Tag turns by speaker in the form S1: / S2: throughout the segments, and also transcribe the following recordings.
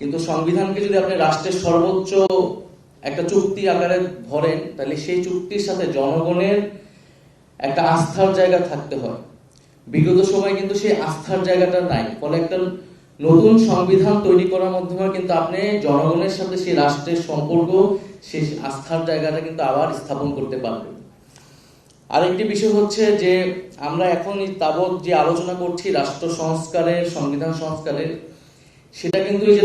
S1: কিন্তু সংবিধানকে যদি আপনি রাষ্ট্রের সর্বোচ্চ একটা চুক্তি আকারে ধরেন, তাহলে সেই চুক্তির সাথে জনগণের একটা আস্থার জায়গা থাকতে হয়। বিগত সময় কিন্তু সেই আস্থার জায়গাটা নাই। ফলে একটা নতুন সংবিধান তৈরি করার মাধ্যমে কিন্তু আপনি জনগণের সাথে সেই রাষ্ট্রের সম্পর্ক, সেই আস্থার জায়গাটা কিন্তু আবার স্থাপন করতে পারবেন। আরেকটি বিষয় হচ্ছে যে আমরা এখন তাবৎ যে আলোচনা করছি রাষ্ট্র সংস্কারের, সংবিধান সংস্কারের, সেটা কিন্তু এই যে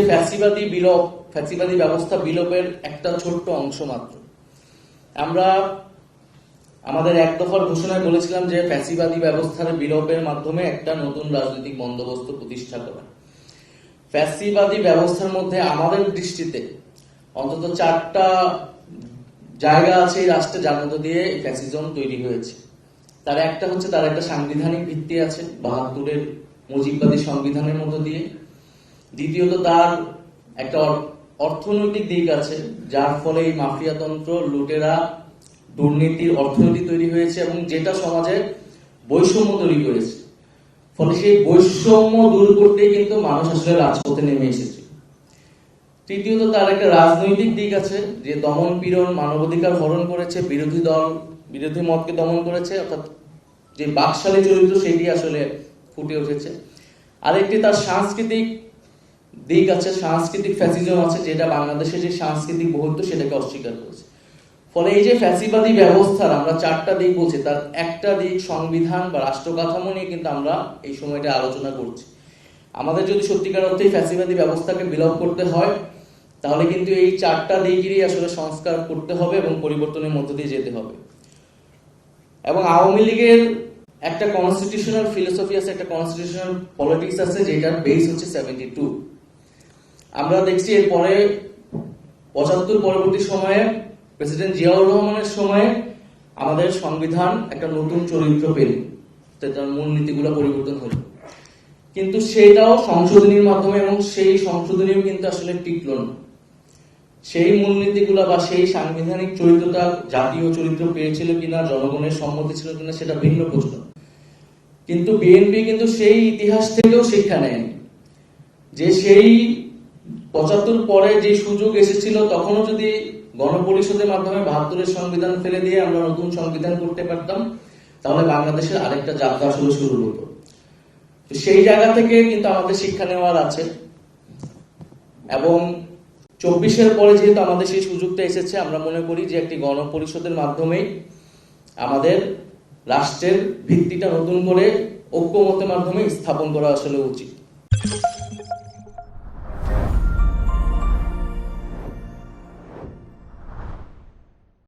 S1: ফ্যাসিবাদী ব্যবস্থা বিলোপের একটা ছোট্ট অংশ মাত্র। আমরা আমাদের এক দফার ঘোষণায় বলেছিলাম যে ফ্যাসিবাদী ব্যবস্থার বিলোপের মাধ্যমে একটা নতুন রাজনৈতিক বন্দোবস্ত প্রতিষ্ঠা করা। ফ্যাসিবাদী ব্যবস্থার মধ্যে আমাদের দৃষ্টিতে অন্তত 4টা জায়গা আছে এই রাষ্ট্রে যার মধ্য দিয়ে ফ্যাসিজম তৈরি হয়েছে। তার একটা হচ্ছে তার একটা সাংবিধানিক ভিত্তি আছে 72-এর মুজিববাদী সংবিধানের মধ্য দিয়ে। দ্বিতীয়ত তার একটা অর্থনৈতিক দিক আছে, যার ফলে এই মাফিয়াতন্ত্র, লুটেরা, দুর্নীতির অর্থনীতি তৈরি হয়েছে এবং যেটা সমাজে বৈষম্য তৈরি করেছে। ফলে সেই বৈষম্য দূর করতে কিন্তু মানুষ আসলে রাজপথে নেমে এসেছে। তৃতীয়ত তার একটা রাজনৈতিক দিক আছে, যে দমন পীড়ন, মানবাধিকার হরণ করেছে, বিরোধী মতকে দমন করেছে, অর্থাৎ যে বাকশালী চরিত্র সেটি আসলে ফুটে উঠেছে। আরেকটি তার সাংস্কৃতিক দিক আছে, সাংস্কৃতিক ফ্যাসিজম আছে, যেটা বাংলাদেশের যে সাংস্কৃতিক বহুত্ব সেটাকে অস্বীকার করেছে। ফলে এই যে ফ্যাসিবাদী ব্যবস্থার আমরা 4টা দিক বলছি, তার একটা দিক সংবিধান বা রাষ্ট্র কাঠামো নিয়ে কিন্তু আমরা এই সময়টা আলোচনা করছি। আমাদের যদি সত্যিকার অর্থে ফ্যাসিবাদী ব্যবস্থাকে বিলোপ করতে হয়, তাহলে কিন্তু এই 4টা দিকেরই আসলে সংস্কার করতে হবে এবং পরিবর্তনের মধ্য দিয়ে যেতে হবে। এবং আওয়ামী লীগের একটা কনস্টিটিউশনাল ফিলোসফি আছে, একটা কনস্টিটিউশনাল পলিটিক্স আছে, যেটার বেস হচ্ছে 72। আমরা দেখছি এরপরে 75 পরবর্তী সময়ে প্রেসিডেন্ট জিয়াউর রহমানের সময়ে আমাদের সংবিধান একটা নতুন চরিত্র পেল, তার মূলনীতিগুলো পরিবর্তন হলো। কিন্তু সেটাও সংশোধনীর মাধ্যমে, এবং সেই সংশোধনীও কিন্তু আসলে টিকল না। সেই মূলনীতিগুলা বা সেই সাংবিধানিক চরিত্রটা জাতীয় চরিত্র পেয়েছিল কিনা, জনগণের সম্মতি ছিল কিনা, সেটা ভিন্ন প্রশ্ন। কিন্তু বিএনপি কিন্তু সেই ইতিহাস থেকেও শিক্ষা নেয়নি, যে সেই 75 পরে যে সুযোগ এসেছিল, তখনও যদি গণপরিষদের মাধ্যমে 72-এর সংবিধান ফেলে দিয়ে আমরা নতুন সংবিধান করতে পারতাম, তাহলে বাংলাদেশের আরেকটা যাত্রা আসলে শুরু হতো। সেই জায়গা থেকে কিন্তু আমাদের শিক্ষা নেওয়ার আছে। এবং 24-এর পরে যেহেতু আমাদের সেই সুযোগটা এসেছে, আমরা মনে করি যে একটি গণপরিষদের মাধ্যমেই আমাদের রাষ্ট্রের ভিত্তিটা নতুন করে ঐক্যমতের মাধ্যমে স্থাপন করা আসলে উচিত।